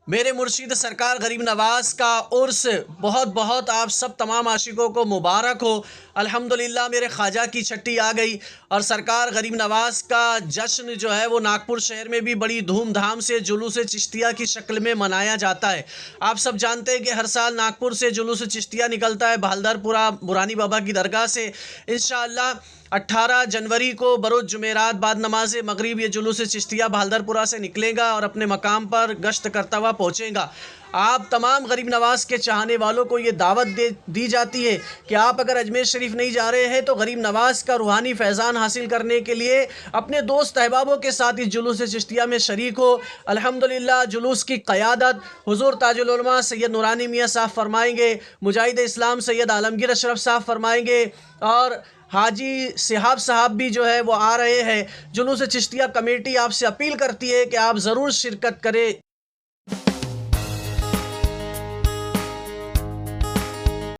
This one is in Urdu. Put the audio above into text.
میرے مرشد سرکار غریب نواز کا عرس بہت بہت آپ سب تمام عاشقوں کو مبارک ہو۔ الحمدللہ میرے خواجہ کی چھٹی آ گئی اور سرکار غریب نواز کا جشن جو ہے وہ ناگپور شہر میں بھی بڑی دھوم دھام سے جلوس چشتیہ کی شکل میں منایا جاتا ہے۔ آپ سب جانتے ہیں کہ ہر سال ناگپور سے جلوس چشتیہ نکلتا ہے بہالدر پورہ برانی بابا کی درگاہ سے۔ انشاءاللہ 18 جنوری کو بروز جمعرات بعد نماز مغرب یہ جلوس چشتیہ بہالدر پورہ سے نکلے گا اور اپنے مقام پر گشت کرتا ہوا پہنچے گا۔ آپ تمام غریب نواز کے چاہنے والوں کو یہ دعوت دی جاتی ہے کہ آپ اگر اجمیر شریف نہیں جا رہے ہیں تو غریب نواز کا روحانی فیضان حاصل کرنے کے لیے اپنے دوست احبابوں کے ساتھ اس جلوس چشتیہ میں شریک ہو۔ الحمدللہ جلوس کی قیادت حضور تاج العلماء سید نورانی میاں صاحب فرمائیں گے، مجاہد اسلام سید عالمگیر اشرف صاحب فرمائیں گے اور حاجی صحاب صاحب بھی جو ہے وہ آ رہے ہیں۔ جلوس چشتیہ کمیٹی آپ سے اپیل کرتی ہے کہ آپ ضرور شرکت کریں۔